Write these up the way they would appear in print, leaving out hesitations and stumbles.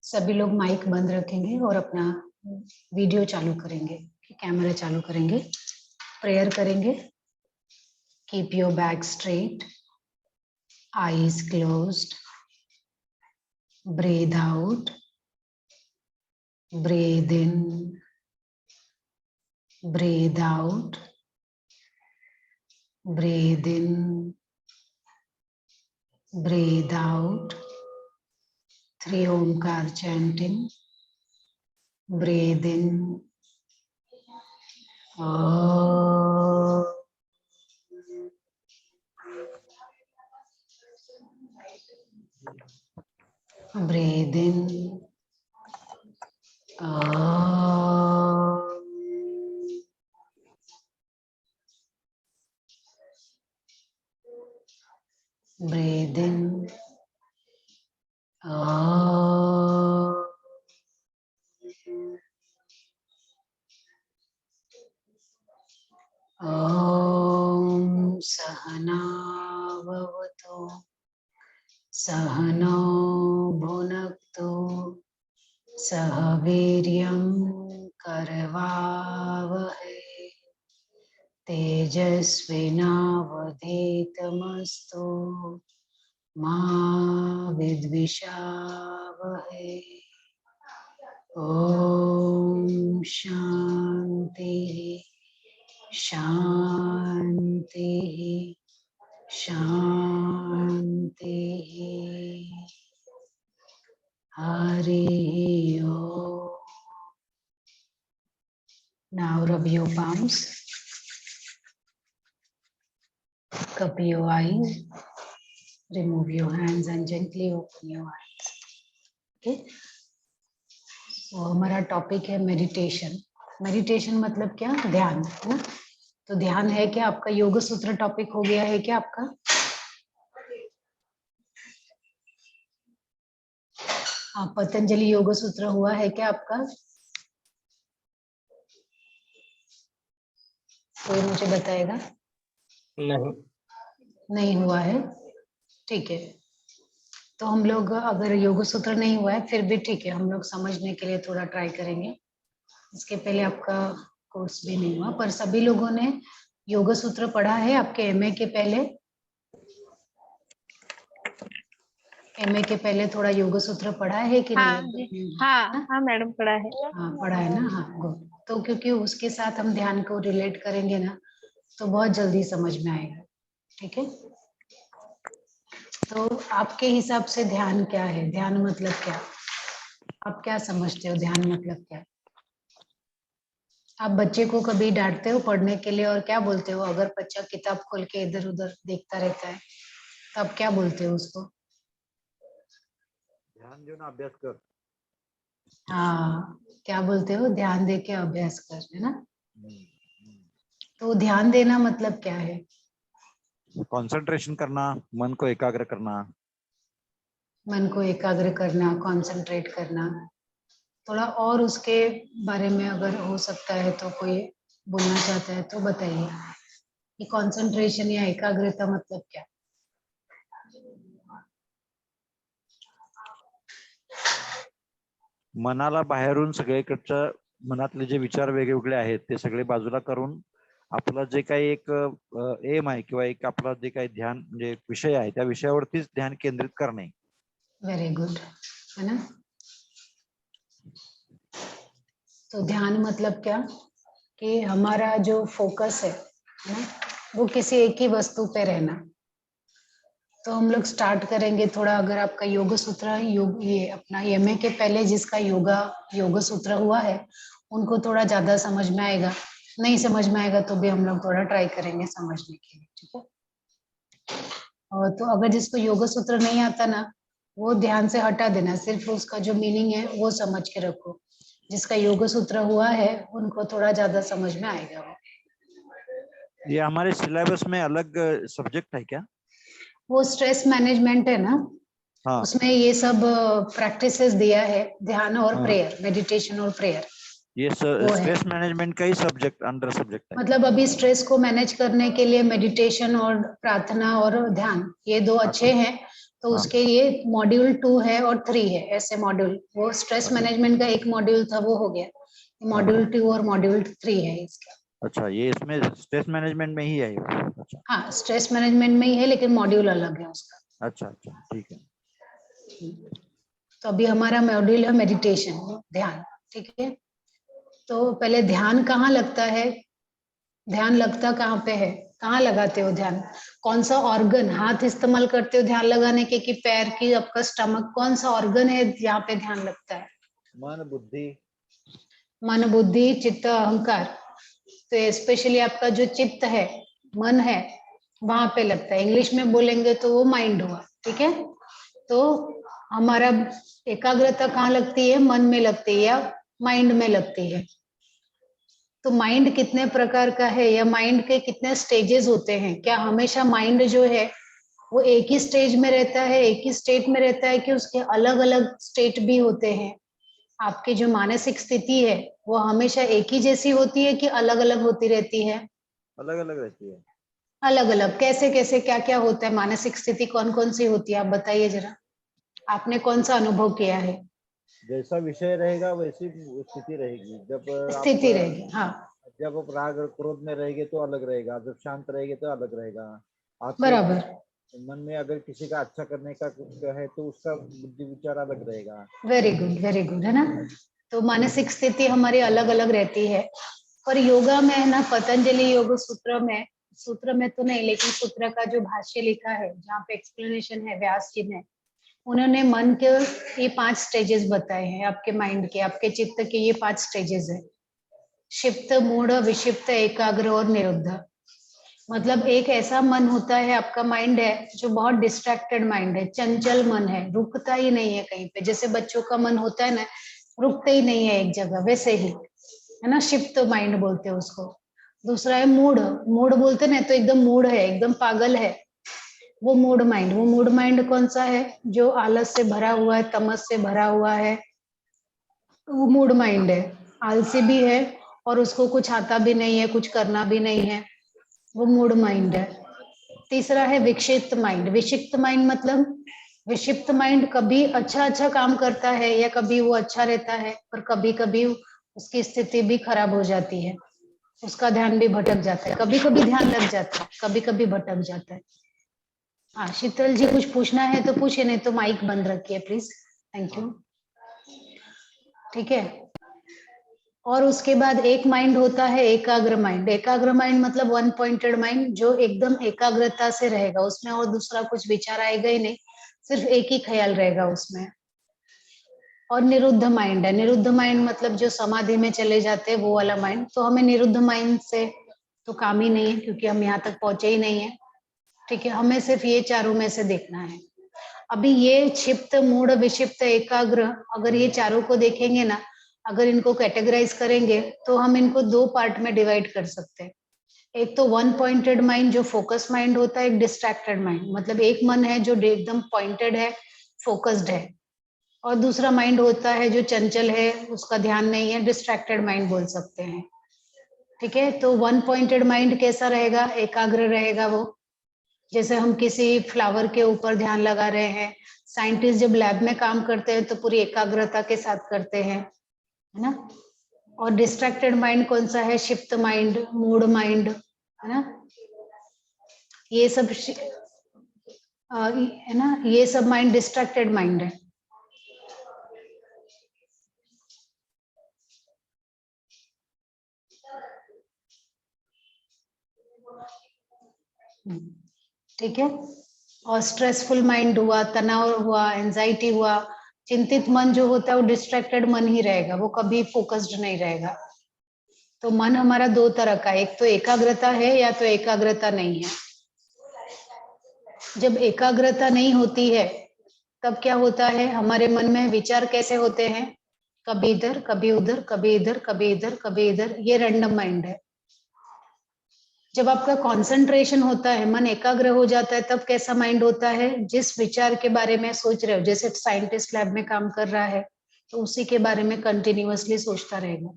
सभी लोग माइक बंद रखेंगे और अपना वीडियो चालू करेंगे, कैमरा चालू करेंगे, प्रेयर करेंगे। Keep your back straight, eyes closed, breathe out, breathe in, breathe out, breathe in, breathe out. 3 ओमकार chanting. Breathe in. Breathe in. Breathe in. Om Sahana Bhavatu Sahano Bhunaktu Sah Viryam Karvavahe Tejasvinavadhitamastu Ma Vidvishavahe. Om Shanti Shanti Shanti. Hari Om. Now rub your palms, cup your eyes, remove your hands and gently open your eyes. Okay? तो हमारा topic है meditation. Meditation मतलब क्या? ध्यान, है ना? तो ध्यान है क्या आपका? योग सूत्र टॉपिक हो गया है क्या आपका? हाँ, पतंजलि योग सूत्र हुआ है क्या आपका? कोई मुझे बताएगा? नहीं हुआ है। ठीक है, तो हम लोग अगर योग सूत्र नहीं हुआ है फिर भी ठीक है, हम लोग समझने के लिए थोड़ा ट्राई करेंगे। इसके पहले आपका कोर्स भी नहीं हुआ, पर सभी लोगों ने योग सूत्र पढ़ा है आपके एमए के पहले? एमए के पहले थोड़ा योग सूत्र पढ़ा है कि नहीं? हाँ मैडम पढ़ा है। हाँ पढ़ा है ना? हाँ गुड। तो क्योंकि उसके साथ हम ध्यान को रिलेट करेंगे ना, तो बहुत जल्दी समझ में आएगा। ठीक है, तो आपके हिसाब से ध्यान क्या है? ध्यान मतलब क्या? आप क्या समझते हो ध्यान मतलब क्या? आप बच्चे को कभी डांटते हो पढ़ने के लिए और क्या बोलते हो? अगर बच्चा किताब खोल के इधर उधर देखता रहता है तो आप क्या बोलते हो उसको? ध्यान दे ना, अभ्यास कर। हाँ, क्या बोलते हो? ध्यान दे के अभ्यास कर, है ना? तो ध्यान देना मतलब क्या है? कंसंट्रेशन करना, मन को एकाग्र करना। मन को एकाग्र करना, कंसंट्रेट करना। थोड़ा और उसके बारे में अगर हो सकता है तो कोई बोलना चाहता है तो बताइए कि कंसंट्रेशन या एकाग्रता मतलब क्या? मनाला बाहेरून सगळीकडच्या मनातले जे विचार वेगवेगळे आहेत ते सगळे बाजूला करून आपला जे काही एक एम आहे किंवा एक आपला जे काही ध्यान म्हणजे विषय आहे त्या विषयावरतीच ध्यान केंद्रित करणे। वेरी गुड, है ना? तो ध्यान मतलब क्या कि हमारा जो फोकस है ना, वो किसी एक ही वस्तु पे रहना। तो हम लोग स्टार्ट करेंगे थोड़ा। अगर आपका योग सूत्र ये अपना एमए के पहले जिसका योग सूत्र हुआ है उनको थोड़ा ज्यादा समझ में आएगा। नहीं समझ में आएगा तो भी हम लोग थोड़ा ट्राई करेंगे समझने के लिए। ठीक है, और तो अगर जिसको योग सूत्र नहीं आता ना, वो ध्यान से हटा देना, सिर्फ उसका जो मीनिंग है वो समझ के रखो। जिसका योग सूत्र हुआ है उनको थोड़ा ज्यादा समझ में आएगा। ये हमारे सिलेबस में अलग सब्जेक्ट है क्या? वो स्ट्रेस मैनेजमेंट है ना, हाँ। उसमें ये सब प्रैक्टिसेस दिया है, ध्यान और प्रेयर, मेडिटेशन और प्रेयर। ये स्ट्रेस मैनेजमेंट का ही सब्जेक्ट अंडर सब्जेक्ट है। मतलब अभी स्ट्रेस को मैनेज करने के लिए मेडिटेशन और प्रार्थना और ध्यान, ये दो अच्छे हैं। तो उसके लिए मॉड्यूल 2 है और 3 है, ऐसे मॉड्यूल। वो स्ट्रेस मैनेजमेंट का एक मॉड्यूल था, वो हो गया। मॉड्यूल 2 और मॉड्यूल 3 है इसका। अच्छा, ये इसमें स्ट्रेस मैनेजमेंट में ही है ये? अच्छा हाँ, स्ट्रेस मैनेजमेंट में ही है, लेकिन मॉड्यूल अलग है उसका। अच्छा अच्छा, ठीक है। तो अभी हमारा मॉड्यूल है मेडिटेशन, ध्यान। ठीक है, तो पहले ध्यान कहाँ लगता है, ध्यान लगता कहाँ पे है, कहाँ लगाते हो ध्यान? कौन सा ऑर्गन, हाथ इस्तेमाल करते हो ध्यान लगाने के कि पैर की, आपका स्टमक, कौन सा ऑर्गन है यहाँ पे ध्यान लगता है? मन बुद्धि। मन बुद्धि चित्त अहंकार। तो स्पेशली आपका जो चित्त है, मन है, वहां पे लगता है। इंग्लिश में बोलेंगे तो वो माइंड हुआ। ठीक है, तो हमारा एकाग्रता कहाँ लगती है? मन में लगती है या माइंड में लगती है? तो माइंड कितने प्रकार का है, या माइंड के कितने स्टेजेस होते हैं? क्या हमेशा माइंड जो है वो एक ही स्टेज में रहता है, एक ही स्टेट में रहता है, कि उसके अलग अलग स्टेट भी होते हैं? आपकी जो मानसिक स्थिति है वो हमेशा एक ही जैसी होती है कि अलग अलग होती रहती है? अलग अलग रहती है। अलग अलग कैसे कैसे, क्या क्या होता है? मानसिक स्थिति कौन कौन सी होती है, आप बताइए जरा। आपने कौन सा अनुभव किया है? जैसा विषय रहेगा वैसी स्थिति रहेगी। जब आप स्थिति रहेगी, हाँ। जब आप राग और क्रोध में रहेंगे तो अलग रहेगा, जब शांत रहेंगे तो अलग रहेगा। आपके बराबर, मन में अगर किसी का अच्छा करने का कुछ है तो उसका बुद्धि विचार अलग रहेगा। वेरी गुड, है ना? तो मानसिक स्थिति हमारी अलग अलग रहती है। पर योगा में है ना, पतंजलि योग सूत्र में तो नहीं, लेकिन सूत्र का जो भाष्य लिखा है, जहाँ पे एक्सप्लेनेशन है व्यास जी ने, उन्होंने मन के ये 5 स्टेजेस बताए हैं। आपके माइंड के, आपके चित्त के ये 5 स्टेजेस है। क्षिप्त, मूढ़, विक्षिप्त, एकाग्र और निरुद्ध। मतलब एक ऐसा मन होता है, आपका माइंड है जो बहुत डिस्ट्रैक्टेड माइंड है, चंचल मन है, रुकता ही नहीं है कहीं पे। जैसे बच्चों का मन होता है ना, रुकते ही नहीं है एक जगह, वैसे ही, है ना, शिफ्ट माइंड बोलते हैं उसको। दूसरा है मूड। मूड बोलते ना, तो एकदम मूड है, एकदम पागल है, वो मूड माइंड। वो मूड माइंड कौन सा है? जो आलस से भरा हुआ है, तमस से भरा हुआ है, वो मूड माइंड है। आलसी भी है और उसको कुछ आता भी नहीं है, कुछ करना भी नहीं है, वो मूड माइंड है। तीसरा है विक्षिप्त माइंड। विक्षिप्त माइंड मतलब, विक्षिप्त माइंड कभी अच्छा अच्छा काम करता है, या कभी वो अच्छा रहता है, पर कभी कभी उसकी स्थिति भी खराब हो जाती है, उसका ध्यान भी भटक जाता है। कभी कभी ध्यान लग जाता है, कभी कभी भटक जाता है। हाँ, शीतल जी कुछ पूछना है तो पूछिए, नहीं तो माइक बंद रखिए प्लीज। Thank you. ठीक है, और उसके बाद एक माइंड होता है एकाग्र माइंड। एकाग्र माइंड मतलब वन पॉइंटेड माइंड, जो एकदम एकाग्रता से रहेगा, उसमें और दूसरा कुछ विचार आएगा ही नहीं, सिर्फ एक ही ख्याल रहेगा उसमें। और निरुद्ध माइंड है। निरुद्ध माइंड मतलब जो समाधि में चले जाते हैं, वो वाला माइंड। तो हमें निरुद्ध माइंड से तो काम ही नहीं है, क्योंकि हम यहाँ तक पहुंचे ही नहीं है। ठीक है, हमें सिर्फ ये चारों में से देखना है। अभी ये क्षिप्त, मूढ़, विक्षिप्त, एकाग्र, अगर ये चारों को देखेंगे ना, अगर इनको कैटेगराइज करेंगे तो हम इनको 2 पार्ट में डिवाइड कर सकते हैं। एक तो वन पॉइंटेड माइंड, जो फोकस माइंड होता है। एक डिस्ट्रैक्टेड माइंड, मतलब एक मन है जो एकदम पॉइंटेड है, फोकस्ड है। और दूसरा माइंड होता है जो चंचल है, उसका ध्यान नहीं है, डिस्ट्रैक्टेड माइंड बोल सकते हैं। ठीक है, तो वन पॉइंटेड माइंड कैसा रहेगा? एकाग्र रहेगा वो। जैसे हम किसी फ्लावर के ऊपर ध्यान लगा रहे हैं, साइंटिस्ट जब लैब में काम करते हैं तो पूरी एकाग्रता के साथ करते हैं, है ना? और डिस्ट्रैक्टेड माइंड कौन सा है? शिफ्ट माइंड, मूड माइंड, है ना? ये सब है ना, ये सब माइंड डिस्ट्रैक्टेड माइंड है। ठीक है, और स्ट्रेसफुल माइंड हुआ, तनाव हुआ, एंजाइटी हुआ, चिंतित मन जो होता है वो डिस्ट्रैक्टेड मन ही रहेगा, वो कभी फोकस्ड नहीं रहेगा। तो मन हमारा 2 तरह का है, एक तो एकाग्रता है या तो एकाग्रता नहीं है। जब एकाग्रता नहीं होती है तब क्या होता है? हमारे मन में विचार कैसे होते हैं? कभी इधर, कभी उधर, कभी इधर, कभी इधर, कभी इधर, ये रैंडम माइंड है। जब आपका कंसंट्रेशन होता है, मन एकाग्र हो जाता है, तब कैसा माइंड होता है? जिस विचार के बारे में सोच रहे हो, जैसे साइंटिस्ट लैब में काम कर रहा है तो उसी के बारे में कंटिन्यूअसली सोचता रहेगा।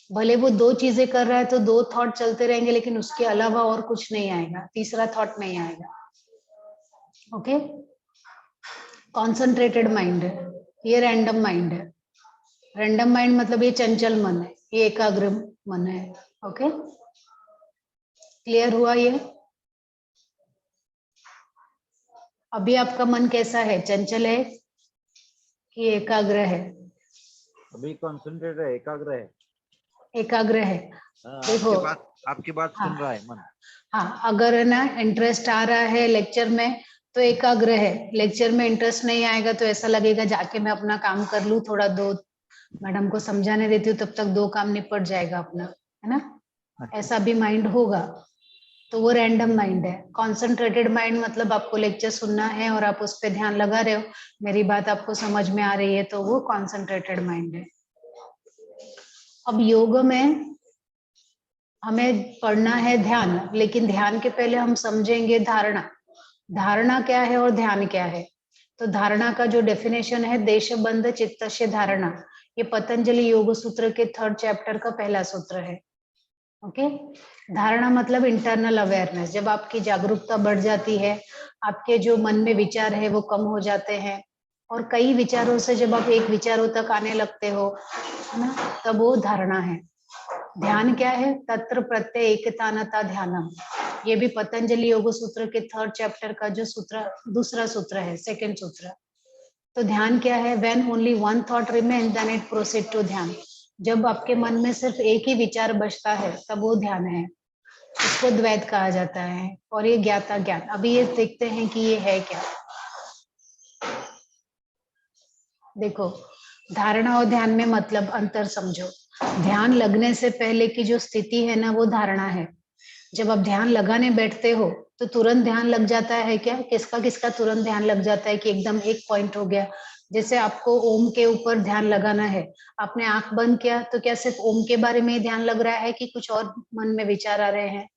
भले वो 2 चीजें कर रहा है तो 2 थॉट चलते रहेंगे, लेकिन उसके अलावा और कुछ नहीं आएगा, तीसरा थॉट नहीं आएगा। ओके, कॉन्सेंट्रेटेड माइंड है, ये रैंडम माइंड है। रैंडम माइंड मतलब ये चंचल मन है, ये एकाग्र मन है। ओके, क्लियर हुआ ये? अभी आपका मन कैसा है, चंचल है कि एकाग्र है? अभी कॉन्सेंट्रेट है, एकाग्र है। एकाग्र है। देखो, आपकी बात हाँ, सुन रहा है मन। हाँ, अगर है ना इंटरेस्ट आ रहा है लेक्चर में तो एकाग्र है। लेक्चर में इंटरेस्ट नहीं आएगा तो ऐसा लगेगा जाके मैं अपना काम कर लूं, थोड़ा दो मैडम को समझाने देती हूँ, तब तक दो काम निपट जाएगा अपना, है ना? ऐसा भी माइंड होगा तो वो रैंडम माइंड है। कॉन्सेंट्रेटेड माइंड मतलब आपको लेक्चर सुनना है और आप उस पर ध्यान लगा रहे हो, मेरी बात आपको समझ में आ रही है, तो वो कॉन्सेंट्रेटेड माइंड है। अब योग में हमें पढ़ना है ध्यान, लेकिन ध्यान के पहले हम समझेंगे धारणा। धारणा क्या है और ध्यान क्या है? तो धारणा का जो डेफिनेशन है, देशबंध चित्तस्य धारणा, ये पतंजलि योग सूत्र के 3rd चैप्टर का पहला सूत्र है। ओके, धारणा मतलब इंटरनल अवेयरनेस। जब आपकी जागरूकता बढ़ जाती है, आपके जो मन में विचार है वो कम हो जाते हैं, और कई विचारों से जब आप एक विचारों तक आने लगते हो, है ना, तब वो धारणा है। ध्यान क्या है? तत्र प्रत्यय एकतानता ध्यानम, ये भी पतंजलि योग सूत्र के 3rd चैप्टर का जो सूत्र, दूसरा सूत्र है, 2nd सूत्र। तो ध्यान क्या है? When only one thought remain then it proceed to ध्यान। जब आपके मन में सिर्फ एक ही विचार बचता है तब वो ध्यान है। इसको द्वैत कहा जाता है। और ये ज्ञाता ज्ञान, अभी ये देखते हैं कि ये है क्या। देखो, धारणा और ध्यान में मतलब अंतर समझो। ध्यान लगने से पहले की जो स्थिति है ना, वो धारणा है। जब आप ध्यान लगाने बैठते हो तो तुरंत ध्यान लग जाता है क्या? किसका किसका तुरंत ध्यान लग जाता है कि एकदम एक पॉइंट हो गया? जैसे आपको ओम के ऊपर ध्यान लगाना है, आपने आंख बंद किया तो क्या सिर्फ ओम के बारे में ही ध्यान लग रहा है कि कुछ और मन में विचार आ रहे हैं?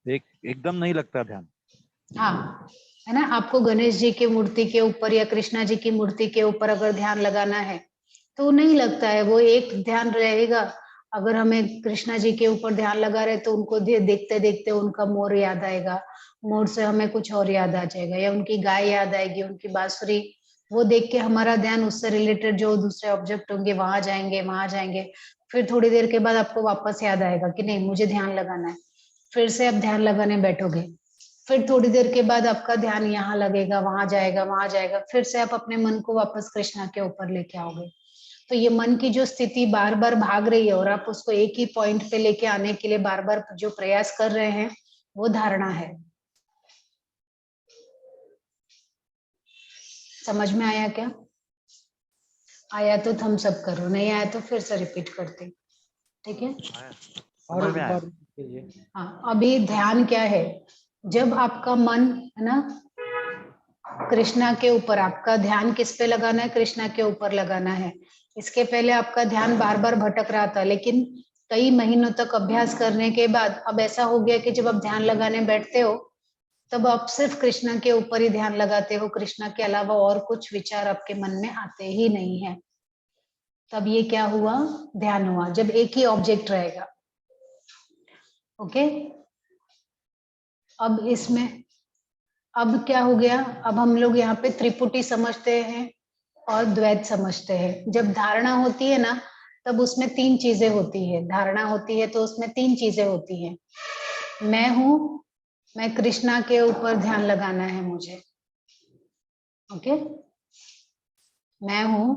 एकदम नहीं लगता ध्यान। हाँ, है ना? आपको गणेश जी की मूर्ति के ऊपर या कृष्णा जी की मूर्ति के ऊपर अगर ध्यान लगाना है तो नहीं लगता है, वो एक ध्यान रहेगा। अगर हमें कृष्णा जी के ऊपर ध्यान लगा रहे तो उनको देखते देखते उनका मोर याद आएगा, मोर से हमें कुछ और याद आ जाएगा, या उनकी गाय याद आएगी, उनकी बांसुरी, वो देख के हमारा ध्यान उससे रिलेटेड जो दूसरे ऑब्जेक्ट होंगे वहां जाएंगे, वहां जाएंगे। फिर थोड़ी देर के बाद आपको वापस याद आएगा कि नहीं मुझे ध्यान लगाना है, फिर से आप ध्यान लगाने बैठोगे। फिर थोड़ी देर के बाद आपका ध्यान यहाँ लगेगा, वहां जाएगा, वहां जाएगा, फिर से आप अपने मन को वापस कृष्णा के ऊपर लेके आओगे। तो ये मन की जो स्थिति बार बार भाग रही है और आप उसको एक ही पॉइंट पे लेके आने के लिए बार बार जो प्रयास कर रहे हैं, वो धारणा है। समझ में आया क्या? आया तो थम्स अप करो, नहीं आया तो फिर से रिपीट करते। ठीक है? समझ में आया। हाँ, अभी ध्यान क्या है? जब आपका मन, है ना, कृष्णा के ऊपर, आपका ध्यान किस पे लगाना है? कृष्णा के ऊपर लगाना है। इसके पहले आपका ध्यान बार बार भटक रहा था, लेकिन कई महीनों तक अभ्यास करने के बाद अब ऐसा हो गया कि जब आप ध्यान लगाने बैठते हो तब आप सिर्फ कृष्णा के ऊपर ही ध्यान लगाते हो, कृष्णा के अलावा और कुछ विचार आपके मन में आते ही नहीं है। तब ये क्या हुआ? ध्यान हुआ, जब एक ही ऑब्जेक्ट रहेगा। ओके, अब इसमें अब क्या हो गया? अब हम लोग यहाँ पे त्रिपुटी समझते हैं और द्वैत समझते हैं। जब धारणा होती है ना, तब उसमें 3 चीजें होती है। धारणा होती है तो उसमें 3 चीजें होती हैं। मैं हूं, मैं कृष्णा के ऊपर ध्यान लगाना है मुझे। ओके, मैं हूं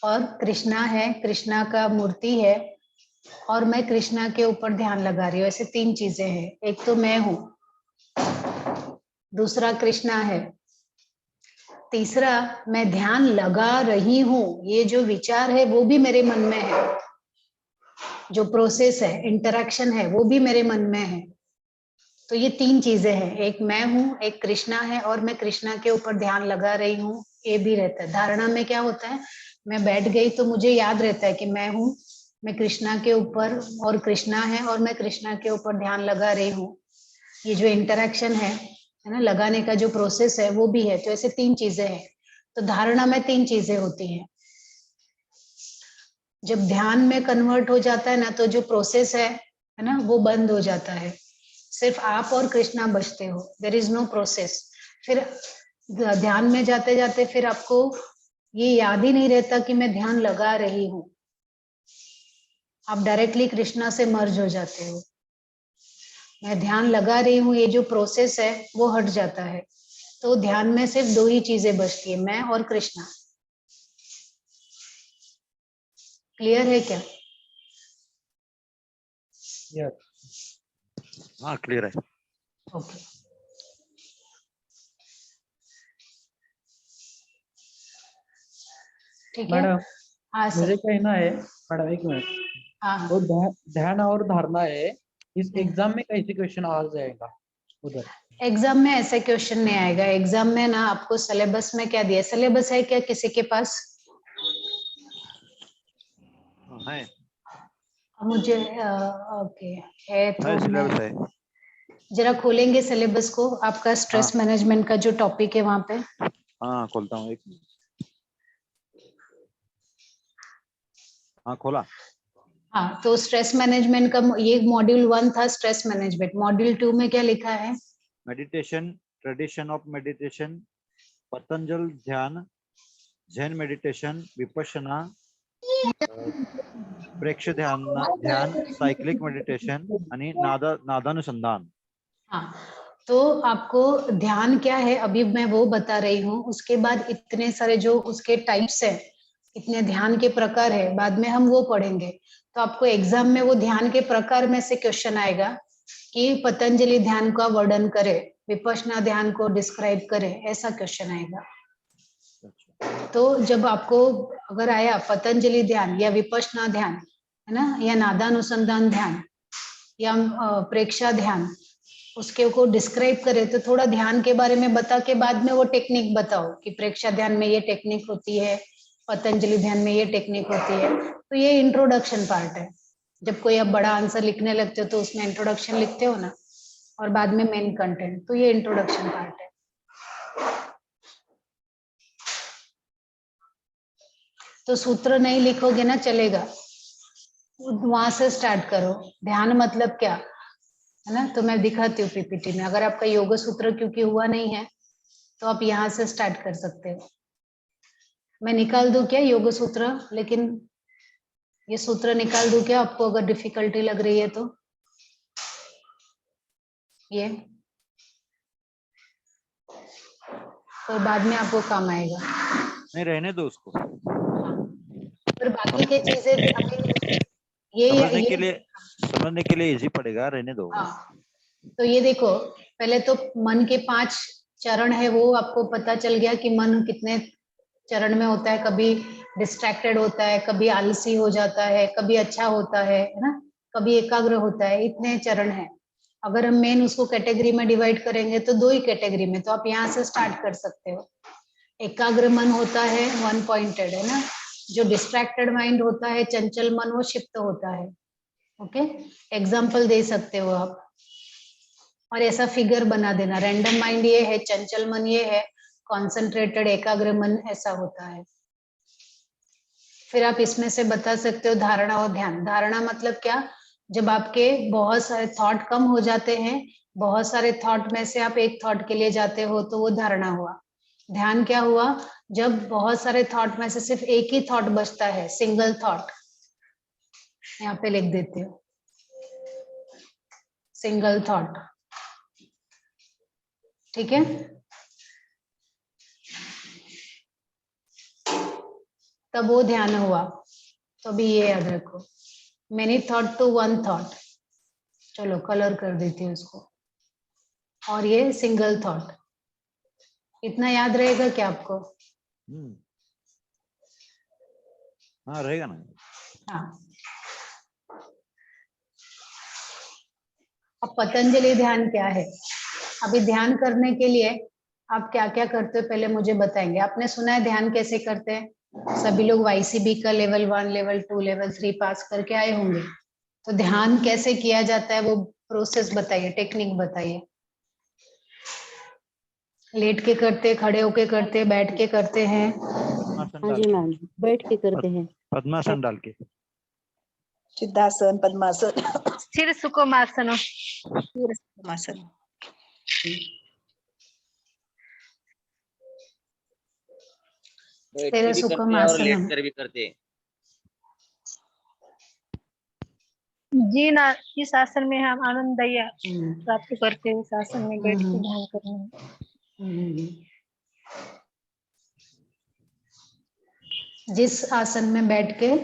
और कृष्णा है, कृष्णा का मूर्ति है और मैं कृष्णा के ऊपर ध्यान लगा रही हूँ। ऐसे 3 चीजें हैं। एक तो मैं हूं, दूसरा कृष्णा है, तीसरा मैं ध्यान लगा रही हूं। ये जो विचार है वो भी मेरे मन में है, जो प्रोसेस है, इंटरेक्शन है, वो भी मेरे मन में है। तो ये 3 चीजें हैं, एक मैं हूं, एक कृष्णा है और मैं कृष्णा के ऊपर ध्यान लगा रही हूँ, ये भी रहता है। धारणा में क्या होता है? मैं बैठ गई तो मुझे याद रहता है कि मैं हूं, मैं कृष्णा के ऊपर, और कृष्णा है और मैं कृष्णा के ऊपर ध्यान लगा रही हूँ। ये जो इंटरेक्शन है ना, लगाने का जो प्रोसेस है वो भी है। तो ऐसे 3 चीजें हैं। तो धारणा में 3 चीजें होती हैं। जब ध्यान में कन्वर्ट हो जाता है ना, तो जो प्रोसेस है ना, वो बंद हो जाता है। सिर्फ आप और कृष्णा बचते हो, देयर इज नो प्रोसेस। फिर ध्यान में जाते जाते फिर आपको ये याद ही नहीं रहता कि मैं ध्यान लगा रही हूँ, आप डायरेक्टली कृष्णा से मर्ज हो जाते हो। मैं ध्यान लगा रही हूँ, ये जो प्रोसेस है वो हट जाता है। तो ध्यान में सिर्फ दो ही चीजें बचती है, मैं और कृष्णा। क्लियर है क्या? हाँ क्लियर है। ओके। ठीक है। मैडम हाँ मुझे सर। कहना है, मैडम एक मिनट, हाँ वो ध्यान और धारणा है, इस हाँ। एग्जाम में कैसे क्वेश्चन आ जाएगा उधर? एग्जाम में ऐसे क्वेश्चन नहीं आएगा। एग्जाम में ना आपको सिलेबस में क्या दिया, सिलेबस है क्या किसी के पास? है मुझे ओके है तो मैं सिलेबस है। जरा खोलेंगे सिलेबस को, आपका स्ट्रेस मैनेजमेंट का जो टॉपिक है वहां पे। हाँ खोलता हूँ, एक मिनट। हाँ खोला। हाँ, तो स्ट्रेस मैनेजमेंट का ये मॉड्यूल 1 था, स्ट्रेस मैनेजमेंट। मॉड्यूल 2 में क्या लिखा है? Meditation, tradition of meditation, Patanjal ध्यान, झेन मेडिटेशन, विपश्यना, प्रेक्ष ध्यान, ध्यान, सायक्लिक मेडिटेशन आणि नादानुसंधान। हाँ, तो आपको ध्यान क्या है अभी मैं वो बता रही हूँ। उसके बाद इतने सारे जो उसके टाइप्स है, इतने ध्यान के प्रकार है, बाद में हम वो पढ़ेंगे। तो आपको एग्जाम में वो ध्यान के प्रकार में से क्वेश्चन आएगा कि पतंजलि ध्यान का वर्णन करे, विपश्यना ध्यान को डिस्क्राइब करे, ऐसा क्वेश्चन आएगा। तो जब आपको अगर आया पतंजलि ध्यान या विपश्यना ध्यान, है ना, या नादानुसंधान ध्यान या प्रेक्षा ध्यान, उसके को डिस्क्राइब करे तो थोड़ा ध्यान के बारे में बता के बाद में वो टेक्निक बताओ कि प्रेक्षा ध्यान में ये टेक्निक होती है, पतंजलि ध्यान में ये टेक्निक होती है। तो ये इंट्रोडक्शन पार्ट है। जब कोई आप बड़ा आंसर लिखने लगते हो तो उसमें इंट्रोडक्शन लिखते हो ना, और बाद में मेन कंटेंट। तो ये इंट्रोडक्शन पार्ट है। तो सूत्र नहीं लिखोगे ना चलेगा, वहां से स्टार्ट करो। ध्यान मतलब क्या है ना, तो मैं दिखाती हूँ पीपीटी में। अगर आपका योग सूत्र क्योंकि हुआ नहीं है तो आप यहाँ से स्टार्ट कर सकते हो। मैं निकाल दूं क्या योग सूत्र? लेकिन ये सूत्र निकाल दूं क्या आपको अगर डिफिकल्टी लग रही है तो? ये तो बाद में आपको काम आएगा। नहीं रहने दो उसको, पर बाकी की चीजें अभी समझने के लिए इजी पड़ेगा, रहने दो। हाँ, तो ये देखो, पहले तो मन के 5 चरण है वो आपको पता चल गया कि मन कितने चरण में होता है। कभी डिस्ट्रैक्टेड होता है, कभी आलसी हो जाता है, कभी अच्छा होता है ना, कभी एकाग्र होता है। इतने चरण है। अगर हम मेन उसको कैटेगरी में डिवाइड करेंगे तो 2 ही कैटेगरी में, तो आप यहाँ से स्टार्ट कर सकते हो। एकाग्र मन होता है, वन पॉइंटेड, है ना। जो डिस्ट्रैक्टेड माइंड होता है, चंचल मन, वो शिफ्ट होता है। ओके, एग्जाम्पल दे सकते हो आप, और ऐसा फिगर बना देना। रैंडम माइंड ये है, चंचल मन ये है, कॉन्सेंट्रेटेड एकाग्र मन ऐसा होता है। फिर आप इसमें से बता सकते हो धारणा और ध्यान। धारणा मतलब क्या? जब आपके बहुत सारे थॉट कम हो जाते हैं, बहुत सारे थॉट में से आप एक थॉट के लिए जाते हो, तो वो धारणा हुआ। ध्यान क्या हुआ? जब बहुत सारे थॉट में से सिर्फ एक ही थॉट बचता है, सिंगल थॉट। यहाँ पे लिख देते हो, सिंगल थॉट। ठीक है, तब वो ध्यान हुआ। तो अभी ये याद रखो, many thought to one thought. चलो कलर कर देती हूँ उसको। और ये सिंगल थॉट। इतना याद रहेगा क्या आपको? हाँ रहेगा ना। हाँ। अब पतंजलि ध्यान क्या है? अभी ध्यान करने के लिए आप क्या क्या करते हो पहले मुझे बताएंगे। आपने सुना है ध्यान कैसे करते हैं? सभी लोग वाईसीबी का लेवल 1, लेवल 2, लेवल 3 पास करके आए होंगे। तो ध्यान कैसे किया जाता है वो प्रोसेस बताइए, टेक्निक बताइए। लेट के करते, खड़े होके करते, बैठ के करते हैं? पद्मासन हाँ डाल जी के, मैम, बैठ के करते हैं। पद्मासन डाल के। सिद्धासन, पद्मासन, स्थिर सुकुमासन। पद्मासन। बैठ तेरा के भी सुखम करते हैं और लेट आसनम। कर भी करते हैं। जी ना, इस आसन में हम आनंददायी हम्म, प्राप्त करते हैं। इस आसन में बैठ के हम्म, ध्यान करने में। हम्म। जिस आसन में बैठ के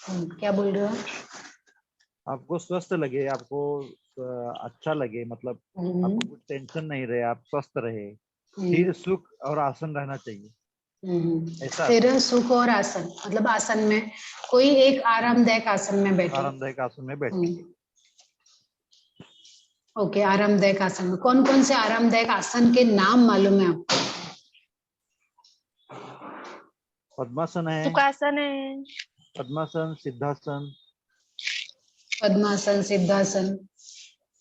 क्या बोल रहे हो आप? आपको स्वस्थ लगे, आपको अच्छा लगे, मतलब आपको कुछ टेंशन नहीं रहे, आप स्वस्थ रहे, स्थिर सुख और आसन रहना चाहिए, ऐसा फिर आसन, सुख और आसन मतलब आसन में कोई एक आरामदायक आसन में बैठो। आरामदायक आसन में बैठे। ओके, आरामदायक आसन में कौन कौन से आरामदायक आसन के नाम मालूम है आपको? पद्मासन है, सुखासन है, पद्मासन, सिद्धासन, पद्मासन, सिद्धासन।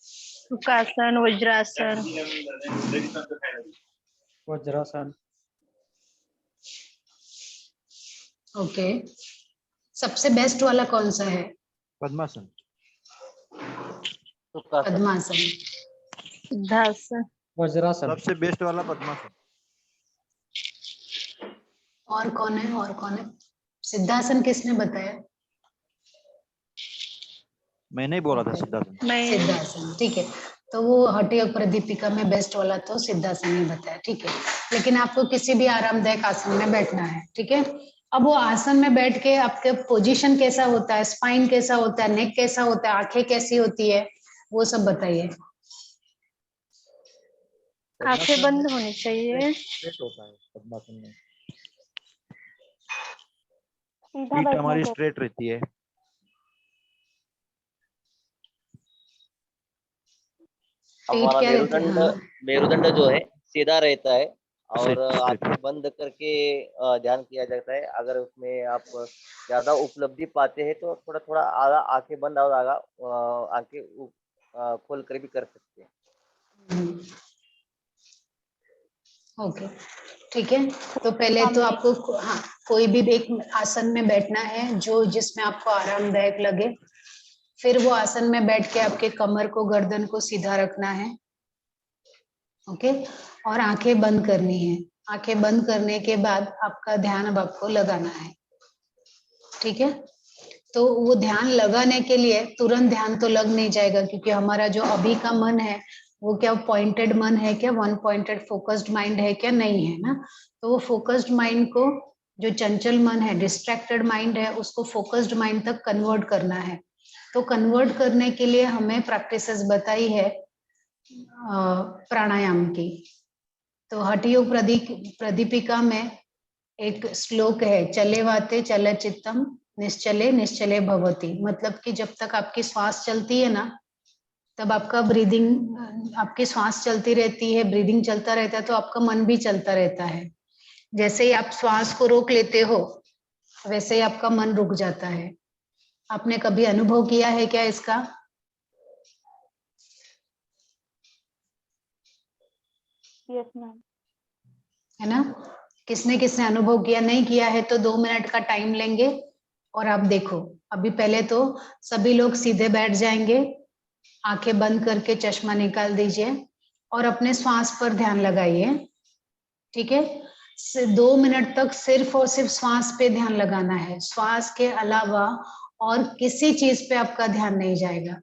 सुखासन, वज्रासन। वज्रासन। ओके, सबसे बेस्ट वाला कौन सा है? पद्मासन। सुखासन। पद्मासन। सिद्धासन। वज्रासन। सबसे बेस्ट वाला पद्मासन। और कौन है, और कौन है? सिद्धासन किसने बताया? मैंने ही बोला था सिद्धासन। मैं सिद्धासन, ठीक है। तो वो हठी और प्रदीपिका में बेस्ट वाला तो सिद्धासन ने बताया, ठीक है। लेकिन आपको किसी भी आरामदायक आसन में बैठना है, ठीक है। अब वो आसन में बैठ के आपके पोजीशन कैसा होता है, स्पाइन कैसा होता है, नेक कैसा होता है, आंखें कैसी होती है, वो सब बताइए। आंखें बंद होनी चाहिए, स्ट्रेट होता है पद्मासन में, सीधा पीठ बैठना हमारी चाहिए। स्ट्रेट रहती है। पीठ हमारा क्या रहती है? मेरुदंड, हाँ, मेरुदंड जो है सीधा रहता है और स्ट्रेट। आंखें बंद करके ध्यान किया जाता है। अगर उसमें आप ज्यादा उपलब्धि पाते हैं तो थोड़ा थोड़ा आधा आंखें बंद और आधा आंखें खोल कर भी कर सकते हैं। ओके, ठीक है। तो पहले तो आपको हाँ कोई भी एक आसन में बैठना है जो जिसमें आपको आरामदायक लगे। फिर वो आसन में बैठ के आपके कमर को, गर्दन को सीधा रखना है। ओके, और आंखें बंद करनी है। आंखें बंद करने के बाद आपका ध्यान अब आपको लगाना है, ठीक है। तो वो ध्यान लगाने के लिए तुरंत ध्यान तो लग नहीं जाएगा, क्योंकि हमारा जो अभी का मन है वो क्या पॉइंटेड मन है, क्या वन पॉइंटेड फोकस्ड माइंड है, क्या नहीं है ना। तो वो फोकस्ड माइंड को, जो चंचल मन है, डिस्ट्रैक्टेड माइंड है, उसको फोकस्ड माइंड तक कन्वर्ट करना है। तो कन्वर्ट करने के लिए हमें प्रैक्टिसेस बताई है प्राणायाम की। तो हठ योग प्रदीपिका में एक श्लोक है, चले वाते चल चित्तम निश्चले निश्चले भवति। मतलब कि जब तक आपकी श्वास चलती है ना, तब आपका ब्रीदिंग, आपकी श्वास चलती रहती है, ब्रीदिंग चलता रहता है, तो आपका मन भी चलता रहता है। जैसे ही आप श्वास को रोक लेते हो वैसे ही आपका मन रुक जाता है। आपने कभी अनुभव किया है क्या इसका? Yes ma'am. है ना? किसने किसने अनुभव किया? नहीं किया है तो 2 मिनट का टाइम लेंगे और आप देखो। अभी पहले तो सभी लोग सीधे बैठ जाएंगे, आंखें बंद करके चश्मा निकाल दीजिए और अपने श्वास पर ध्यान लगाइए, ठीक है। 2 मिनट तक सिर्फ और सिर्फ श्वास पे ध्यान लगाना है। श्वास के अलावा और किसी चीज पे आपका ध्यान नहीं जाएगा।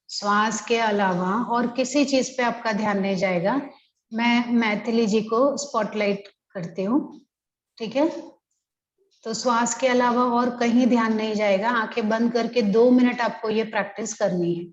श्वास के अलावा और किसी चीज पे आपका ध्यान नहीं जाएगा। मैं मैथिली जी को स्पॉटलाइट करती हूँ, ठीक है। तो श्वास के अलावा और कहीं ध्यान नहीं जाएगा। आंखें बंद करके 2 मिनट आपको ये प्रैक्टिस करनी है।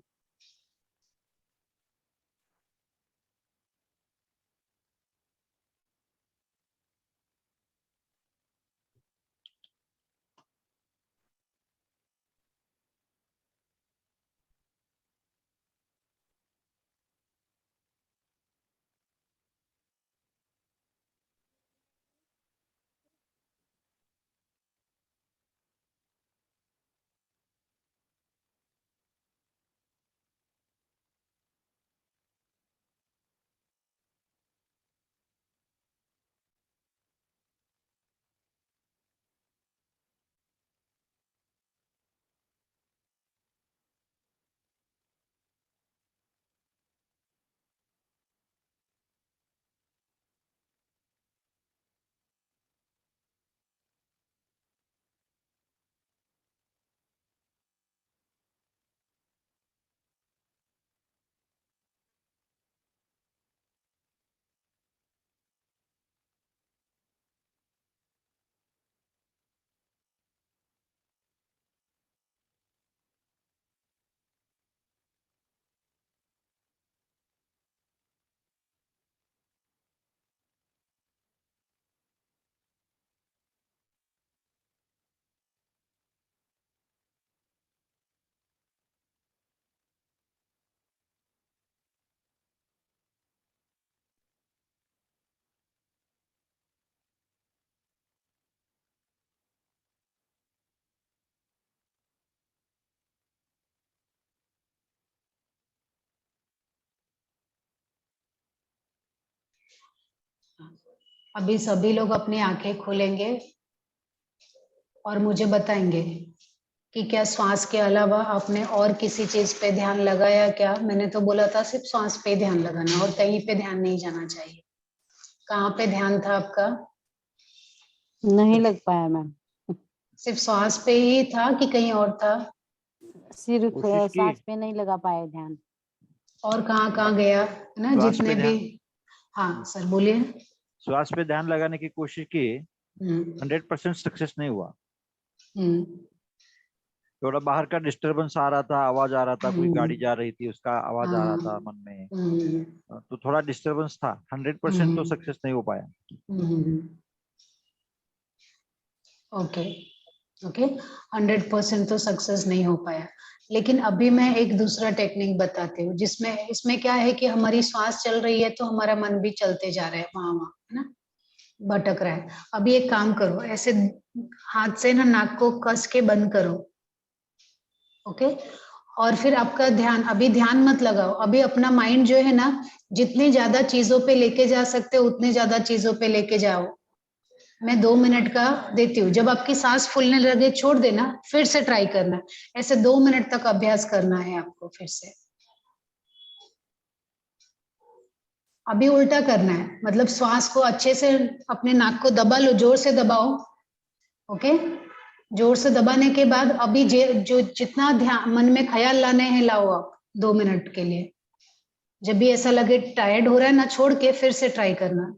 अभी सभी लोग अपनी आंखें खोलेंगे और मुझे बताएंगे कि क्या श्वास के अलावा आपने और किसी चीज पे ध्यान लगाया क्या। मैंने तो बोला था सिर्फ श्वास पे ध्यान लगाना और कहीं पे ध्यान नहीं जाना चाहिए। कहाँ पे ध्यान था आपका? नहीं लग पाया मैम। सिर्फ श्वास पे ही था कि कहीं और था? सिर्फ कोशिश की। सांस पे नहीं लगा पाए ध्यान। और कहाँ गया है ना? श्वास जितने पे भी। ध्यान। हाँ सर बोलिए। श्वास पे ध्यान लगाने की कोशिश की, हम्म 100% सक्सेस नहीं हुआ। हम्म थोड़ा बाहर का डिस्टरबेंस आ रहा था, आवाज आ रहा था, कोई गाड़ी हम्म, जा रही थी उसका आवाज आ रहा था हाँ, मन में, हम्म, तो थोड़ा डिस्टरबेंस था। 100% तो सक्सेस नहीं हो पाया। हम्म, ओके ओके। 100% तो सक्सेस नहीं हो पाया। लेकिन अभी मैं एक दूसरा टेक्निक बताती हूँ जिसमें इसमें क्या है कि हमारी श्वास चल रही है तो हमारा मन भी चलते जा रहा है वहां वहां, है ना, भटक रहा है। अभी एक काम करो, ऐसे हाथ से ना नाक को कस के बंद करो। ओके। और फिर आपका ध्यान, अभी ध्यान मत लगाओ, अभी अपना माइंड जो है ना जितनी ज्यादा चीजों पे लेके जा सकते हो उतनी ज्यादा चीजों पे लेके जाओ। मैं 2 मिनट का देती हूँ, जब आपकी सांस फूलने लगे छोड़ देना, फिर से ट्राई करना। ऐसे 2 मिनट तक अभ्यास करना है आपको फिर से। अभी उल्टा करना है, मतलब श्वास को अच्छे से अपने नाक को दबा लो, जोर से दबाओ। ओके। जोर से दबाने के बाद अभी जो जितना ध्यान मन में ख्याल लाने हैं लाओ आप 2 मिनट के लिए। जब भी ऐसा लगे टायर्ड हो रहा है ना, छोड़ के फिर से ट्राई करना।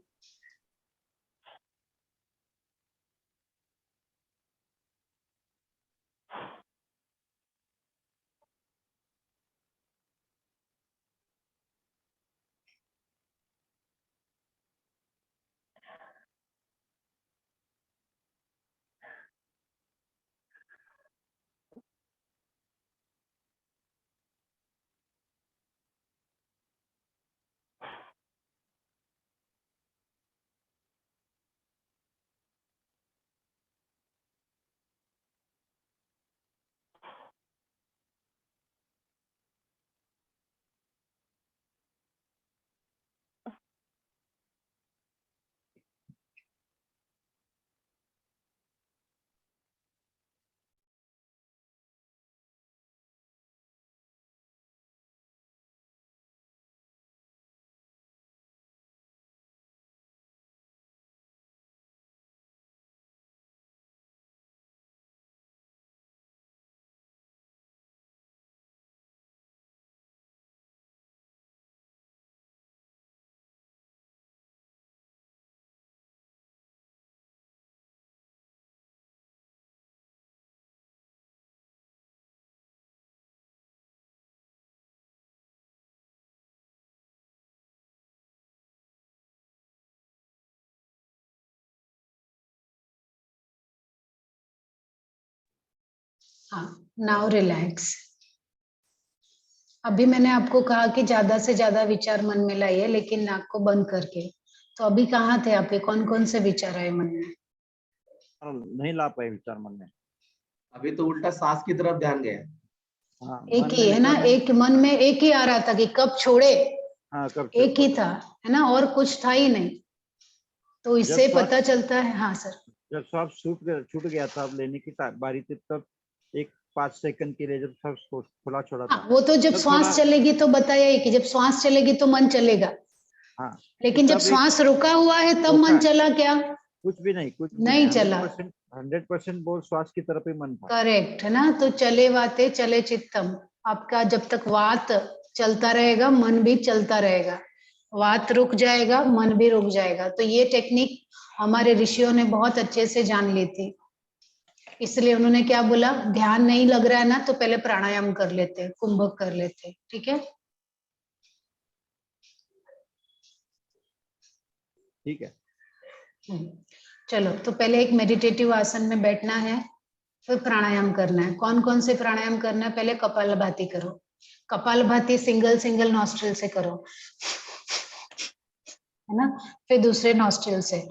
हाँ, नाउ रिलैक्स। अभी मैंने आपको कहा कि ज्यादा से ज्यादा विचार मन में लाइए, लेकिन नाक को बंद करके। तो अभी कहाँ थे आपके, कौन कौन से विचार आए मन में? नहीं ला पाए विचार मन में। अभी तो उल्टा सांस की तरफ ध्यान गया। हाँ, एक मन ही में है ना, विचार नहीं। एक मन में एक ही आ रहा था कि कब छोड़े, हाँ, कब एक ही था, है ना, और कुछ था ही नहीं। तो इससे श्वास पता चलता है। हाँ सर। जब श्वास छूट गया था, अब लेने की बारी थी, तब एक 5 सेकंड के लिए जब श्वास खुला छोड़ा हाँ, था, वो तो जब तब श्वास थोड़ा। चलेगी तो बताया ही कि जब श्वास चलेगी तो मन चलेगा। हाँ, लेकिन जब तब एक श्वास रुका हुआ है तब रोका मन है। चला क्या? कुछ भी नहीं, कुछ भी नहीं। नहीं चला। 100% वो श्वास की तरफ ही मन था। करेक्ट है ना। तो चले वाते चले चित्तम। आपका जब तक वात चलता रहेगा मन भी चलता रहेगा, वात रुक जाएगा मन भी रुक जाएगा। तो ये टेक्निक हमारे ऋषियों ने बहुत अच्छे से जान ली थी। इसलिए उन्होंने क्या बोला, ध्यान नहीं लग रहा है ना तो पहले प्राणायाम कर लेते, कुंभक कर लेते। ठीक है। ठीक है। चलो, तो पहले एक मेडिटेटिव आसन में बैठना है, फिर प्राणायाम करना है। कौन कौन से प्राणायाम करना है? पहले कपालभाति करो। कपालभाति सिंगल सिंगल नॉस्ट्रिल से करो, है ना। फिर दूसरे नॉस्ट्रिल से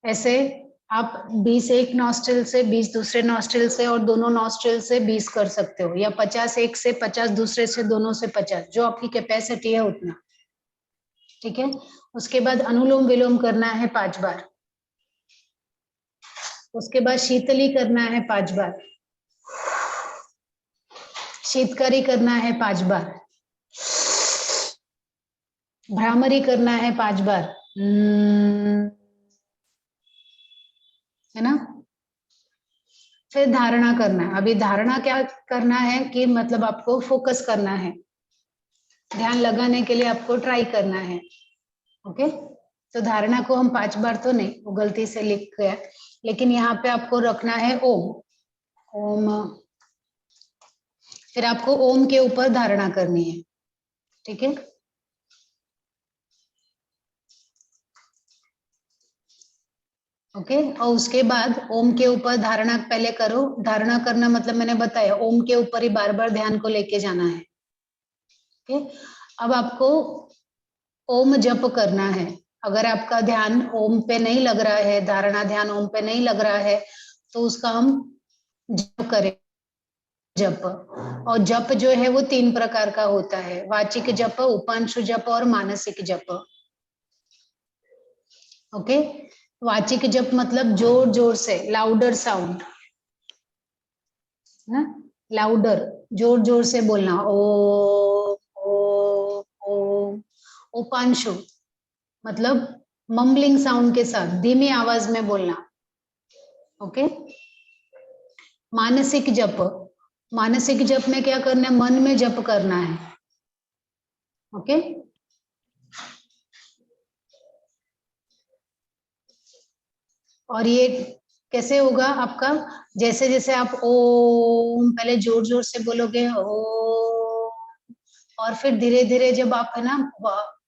ऐसे आप 20 एक नॉस्ट्रिल से, 20 दूसरे नॉस्ट्रिल से, और दोनों नॉस्ट्रिल से 20 कर सकते हो, या 50 एक से, 50 दूसरे से, दोनों से 50, जो आपकी कैपेसिटी है उतना। ठीक है। उसके बाद अनुलोम विलोम करना है 5 बार। उसके बाद शीतली करना है 5 बार। शीतकारी करना है 5 बार। भ्रामरी करना है 5 बार। है ना। फिर धारणा करना है। अभी धारणा क्या करना है कि मतलब आपको फोकस करना है, ध्यान लगाने के लिए आपको ट्राई करना है। ओके, तो धारणा को हम 5 बार तो नहीं, वो गलती से लिख गया, लेकिन यहाँ पे आपको रखना है ओम। ओम, फिर आपको ओम के ऊपर धारणा करनी है। ठीक है, ओके। और उसके बाद ओम के ऊपर धारणा पहले करो। धारणा करना मतलब मैंने बताया ओम के ऊपर ही बार बार ध्यान को लेके जाना है। ओके, अब आपको ओम जप करना है। अगर आपका ध्यान ओम पे नहीं लग रहा है, धारणा ध्यान ओम पे नहीं लग रहा है, तो उसका हम जप करें। जप, और जप जो है वो 3 प्रकार का होता है, वाचिक जप, उपांशु जप और मानसिक जप। ओके, वाचिक जप मतलब जोर जोर से, लाउडर साउंड ना, लाउडर, जोर जोर से बोलना, ओ ओ ओ। उपांशु मतलब मम्बलिंग साउंड के साथ धीमी आवाज में बोलना। ओके, मानसिक जप, मानसिक जप में क्या करना है, मन में जप करना है। ओके, और ये कैसे होगा आपका, जैसे जैसे आप ओम पहले जोर जोर से बोलोगे ओ, और फिर धीरे धीरे जब आप है ना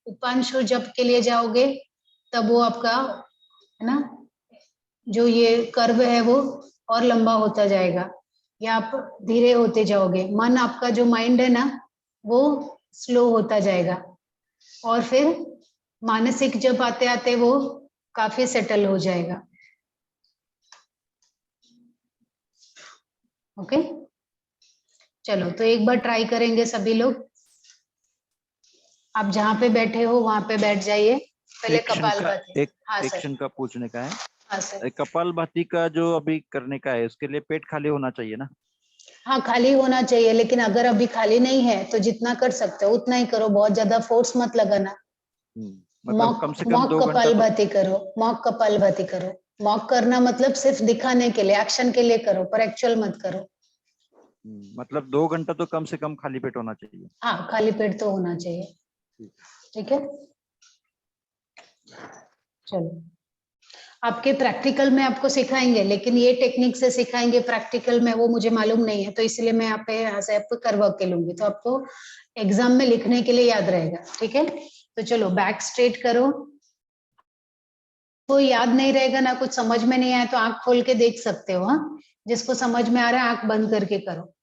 उपांशु जप के लिए जाओगे, तब वो आपका है ना जो ये कर्व है वो और लंबा होता जाएगा, या आप धीरे होते जाओगे। मन आपका जो माइंड है ना वो स्लो होता जाएगा, और फिर मानसिक जब आते आते वो काफी सेटल हो जाएगा। ओके, चलो तो एक बार ट्राई करेंगे सभी लोग। आप जहाँ पे बैठे हो वहां पे बैठ जाइए। पहले एक क्षण का कपालभाति। हाँ एक सर। क्षण का पूछने का है। हाँ सर। कपालभाति का जो अभी करने का है उसके लिए पेट खाली होना चाहिए ना? हाँ खाली होना चाहिए, लेकिन अगर अभी खाली नहीं है तो जितना कर सकते हो उतना ही करो, बहुत ज्यादा फोर्स मत लगाना। मतलब कम से कम मॉक 2 घंटा तो कपालभाति करो, मॉक कपालभाति करो। मॉक करना मतलब सिर्फ दिखाने के लिए, एक्शन के लिए करो, पर एक्चुअल मत करो। मतलब 2 घंटा तो कम से कम खाली पेट होना चाहिए। हाँ खाली पेट तो होना चाहिए। ठीक है, चलो आपके प्रैक्टिकल में आपको सिखाएंगे, लेकिन ये टेक्निक से सिखाएंगे प्रैक्टिकल में वो मुझे मालूम नहीं है, तो इसलिए मैं आप पे यहाँ से आपको करवा के लूंगी, तो आपको एग्जाम में लिखने के लिए याद रहेगा। ठीक है, तो चलो बैक स्ट्रेट करो। कोई याद नहीं रहेगा ना, कुछ समझ में नहीं आया तो आंख खोल के देख सकते हो। हाँ, जिसको समझ में आ रहा है आंख बंद करके करो।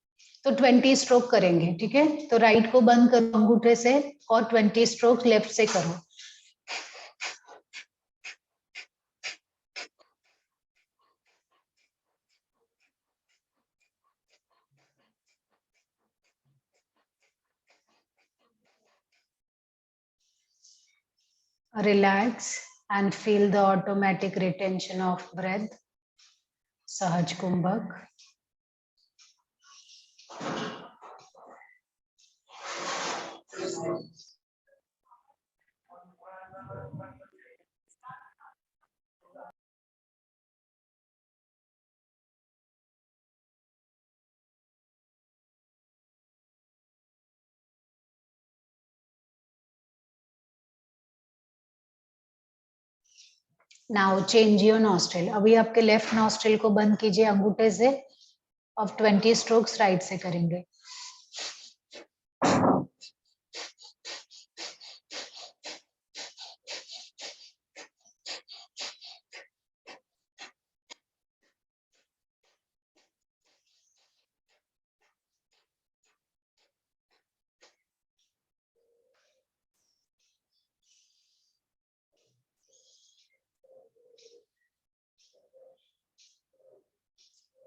तो 20 स्ट्रोक करेंगे। ठीक है, तो राइट को बंद करो अंगूठे से और 20 स्ट्रोक लेफ्ट से करो। Relax and feel the automatic retention of breath. Sahaj Kumbhak. Now change your nostril. अभी आपके लेफ्ट नॉस्ट्रिल को बंद कीजिए अंगूठे से। अब 20 स्ट्रोक्स राइट से करेंगे।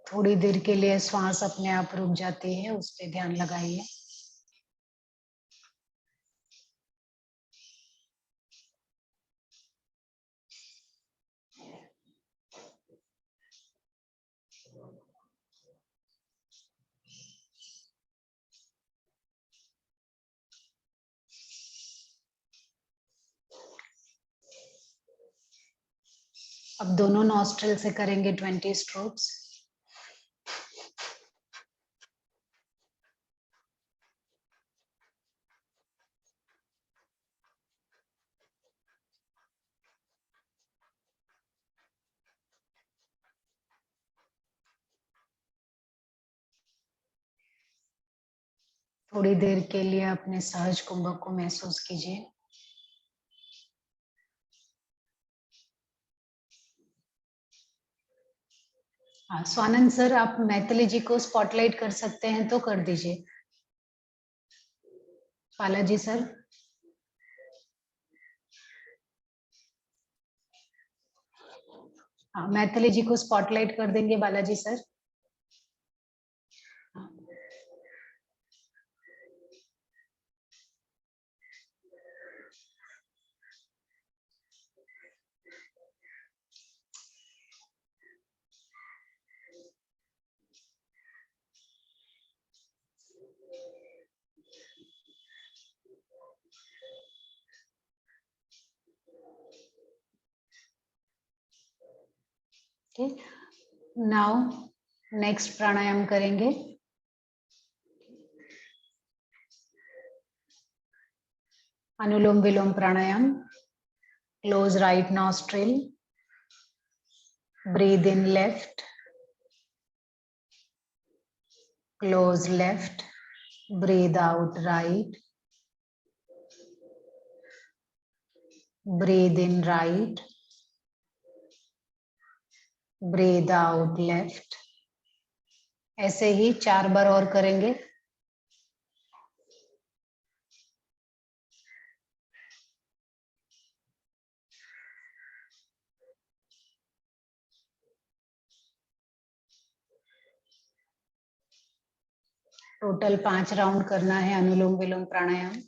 थोड़ी देर के लिए श्वास अपने आप रुक जाती है, उस पर ध्यान लगाइए। अब दोनों नॉस्ट्रल से करेंगे 20 स्ट्रोक्स। थोड़ी देर के लिए अपने सहज कुंभक को महसूस कीजिए। हाँ, स्वानंद सर, आप मैथिली जी को स्पॉटलाइट कर सकते हैं तो कर दीजिए। बालाजी सर, हाँ, मैथिली जी को स्पॉटलाइट कर देंगे बालाजी सर। ठीक, नाउ नेक्स्ट प्राणायाम करेंगे। Anulom Vilom pranayama. Close right nostril, breathe in left, close left, breathe out right, breathe in right, breathe out left। ऐसे ही 4 बार और करेंगे। टोटल 5 राउंड करना है अनुलोम विलोम प्राणायाम।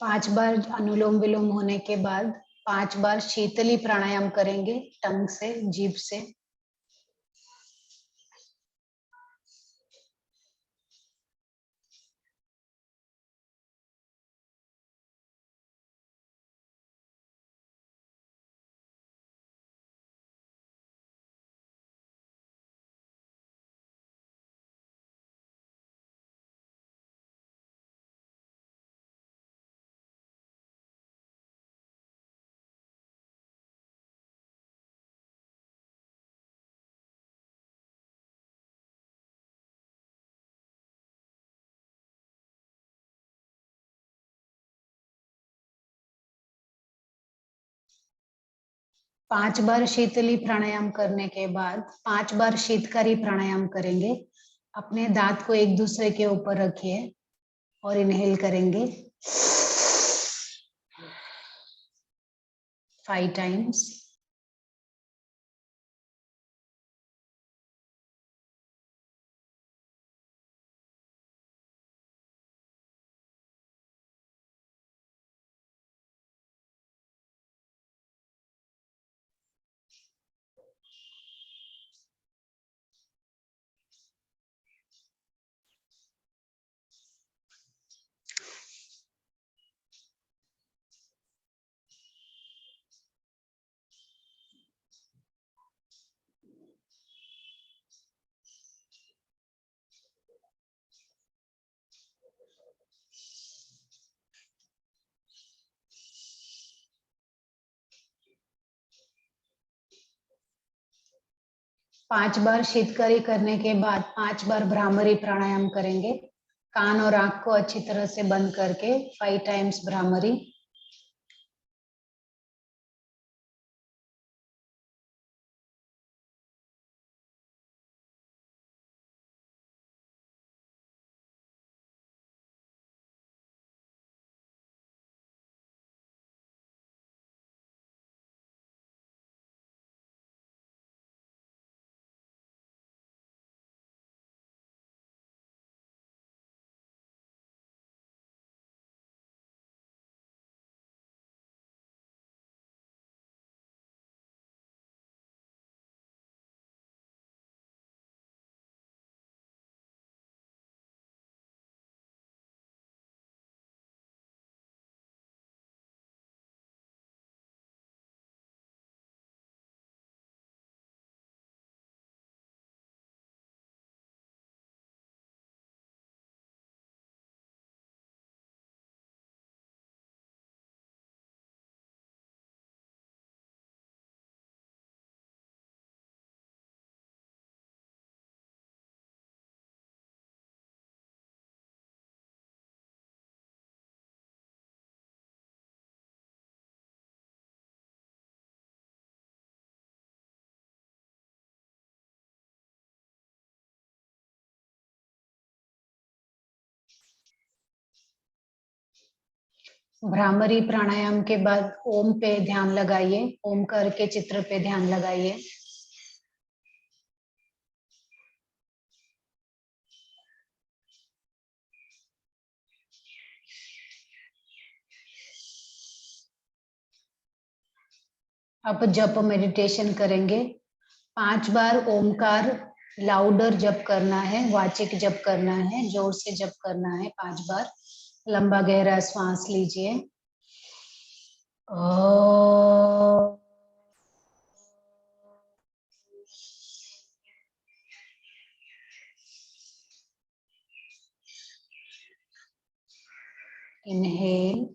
पांच बार अनुलोम विलोम होने के बाद 5 बार शीतली प्राणायाम करेंगे, टंग से, जीभ से। पांच बार शीतली प्राणायाम करने के बाद 5 बार शीतकारी प्राणायाम करेंगे। अपने दांत को एक दूसरे के ऊपर रखिए और इनहेल करेंगे 5 टाइम्स। 5 बार शीतकारी करने के बाद 5 बार भ्रामरी प्राणायाम करेंगे। कान और आंख को अच्छी तरह से बंद करके 5 टाइम्स भ्रामरी। भ्रामरी प्राणायाम के बाद ओम पे ध्यान लगाइए। ओमकार के चित्र पे ध्यान लगाइए। अब जप मेडिटेशन करेंगे। 5 बार ओमकार लाउडर जप करना है, वाचिक जप करना है, जोर से जप करना है। 5 बार लंबा गहरा श्वास लीजिए। Inhale.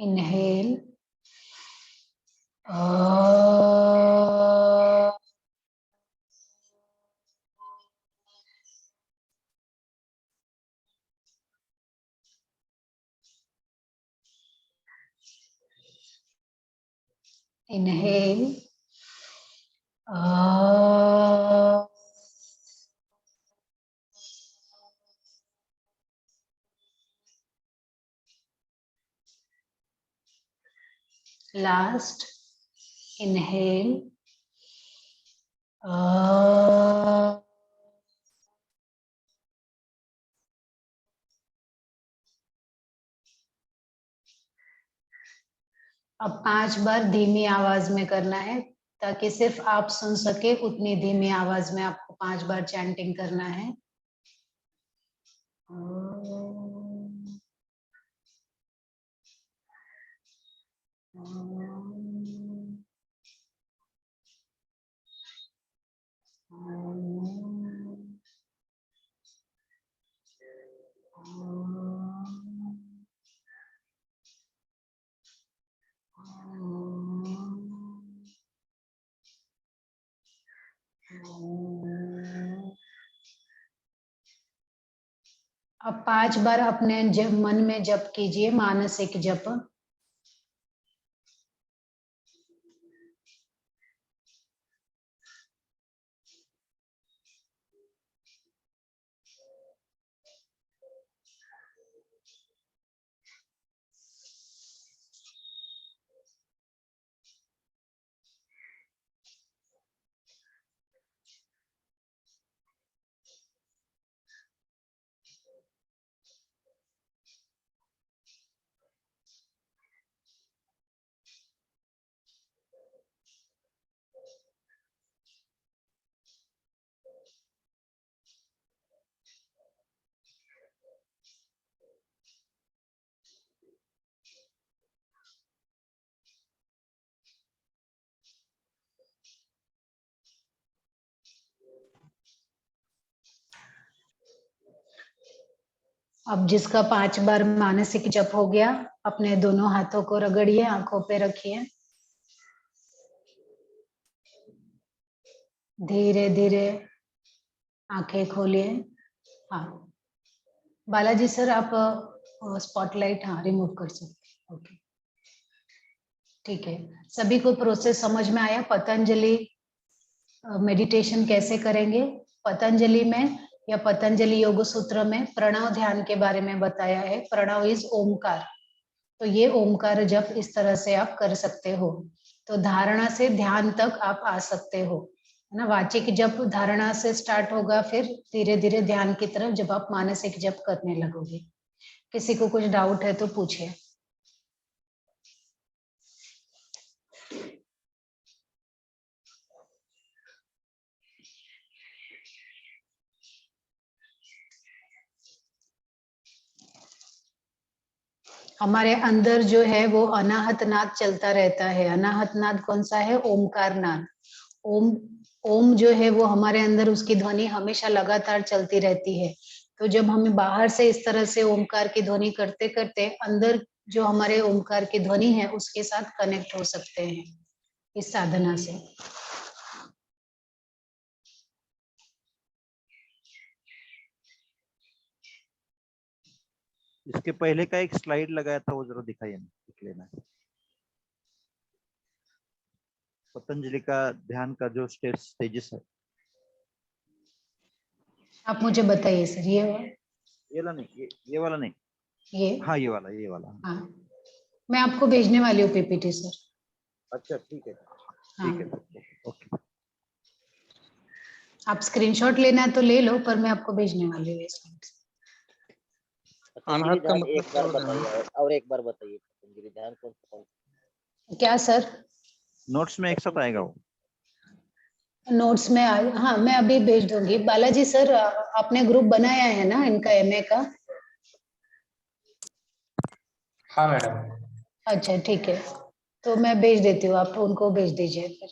Inhale. Inhale. Last. Inhale. अब 5 बार धीमी आवाज में करना है, ताकि सिर्फ आप सुन सके उतनी धीमी आवाज में आपको 5 बार चैंटिंग करना है। अब 5 बार अपने मन में जप कीजिए, मानसिक जप। अब जिसका 5 बार मानसिक जप हो गया, अपने दोनों हाथों को रगड़िए, आंखों पे रखिए, धीरे धीरे आंखें खोलिए। हाँ बालाजी सर, आप स्पॉटलाइट हाँ रिमूव कर सकते हैं। ओके ठीक है, सभी को प्रोसेस समझ में आया? पतंजलि मेडिटेशन कैसे करेंगे? पतंजलि में या पतंजलि योग सूत्र में प्रणव ध्यान के बारे में बताया है। प्रणव इज ओमकार, तो ये ओमकार जप इस तरह से आप कर सकते हो। तो धारणा से ध्यान तक आप आ सकते हो, है ना। वाचिक जप धारणा से स्टार्ट होगा, फिर धीरे धीरे ध्यान की तरफ जब आप मानसिक जप करने लगोगे। किसी को कुछ डाउट है तो पूछिए। हमारे अंदर जो है वो अनाहत नाद चलता रहता है। अनाहत नाद कौन सा है? ओमकार नाद। ओम ओम जो है वो हमारे अंदर, उसकी ध्वनि हमेशा लगातार चलती रहती है। तो जब हम बाहर से इस तरह से ओमकार की ध्वनि करते करते अंदर जो हमारे ओमकार की ध्वनि है उसके साथ कनेक्ट हो सकते हैं इस साधना से। इसके पहले का एक स्लाइड लगाया था, वो जरा दिखाइए ना, दिख लेना। पतंजलि का ध्यान का जो स्टेजेस है, आप मुझे बताइए सर। ये वाला नहीं, ये वाला नहीं, ये हाँ ये वाला। हाँ, मैं आपको भेजने वाली हूँ पीपीटी सर। अच्छा ठीक है, हाँ ठीक है, ओके। आप स्क्रीनशॉट लेना है तो ले लो, पर मैं आपको भेजने वाली हूँ ये slides। पतंजलि अनाहत का ध्यान मतलब एक क्या बार होता है? बताइए, और एक बार बताइए पतंजलि ध्यान कौन सा? क्या सर? नोट्स में एक साथ आएगा वो। नोट्स में हाँ मैं अभी भेज दूंगी। बालाजी सर, आपने ग्रुप बनाया है ना इनका एमए का? हाँ मैडम। अच्छा ठीक है, तो मैं भेज देती हूँ, आप उनको भेज दीजिए फिर।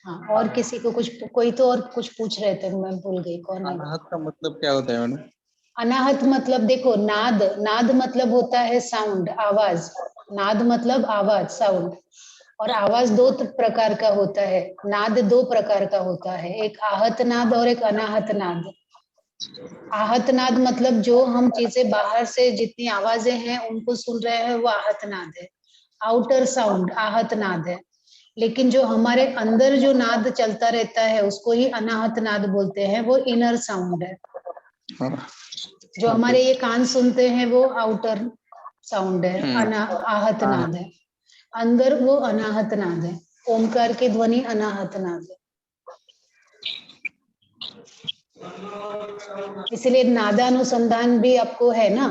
हाँ, और किसी को कुछ, कोई तो और कुछ पूछ रहे थे, मैं भूल गई कौन है। अनाहत का मतलब क्या होता है मैडम? अनाहत मतलब देखो, नाद, नाद मतलब होता है साउंड, आवाज। नाद मतलब आवाज, साउंड। और आवाज दो प्रकार का होता है, नाद दो प्रकार का होता है, एक आहत नाद और एक अनाहत नाद। आहत नाद मतलब जो हम चीजें बाहर से जितनी आवाजें हैं उनको सुन रहे हैं वो आहत नाद है, आउटर साउंड आहत नाद है। लेकिन जो हमारे अंदर जो नाद चलता रहता है उसको ही अनाहत नाद बोलते हैं, वो इनर साउंड है। हाँ। जो हमारे ये कान सुनते हैं वो आउटर साउंड है, आहत हाँ। नाद है। अंदर वो अनाहत नाद है। ओमकार की ध्वनि अनाहत नाद है। इसलिए नादानुसंधान भी आपको है ना,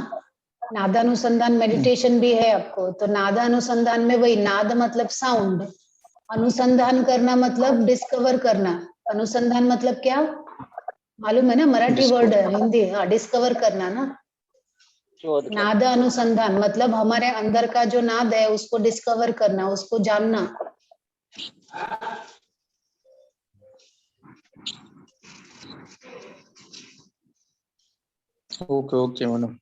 नादानुसंधान मेडिटेशन भी है आपको। तो नादानुसंधान में वही, नाद मतलब साउंड, अनुसंधान करना मतलब डिस्कवर करना। अनुसंधान मतलब क्या मालूम है ना? मराठी वर्ड है, हिंदी। हाँ, डिस्कवर करना ना। शोध करना। नाद अनुसंधान मतलब हमारे अंदर का जो नाद है उसको डिस्कवर करना, उसको जानना। Okay okay madam.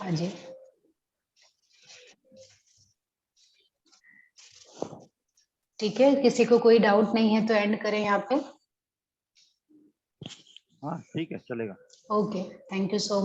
हाँ जी, ठीक है। किसी को कोई डाउट नहीं है तो एंड करें यहाँ पे। हाँ ठीक है, चलेगा। Okay, thank you so much.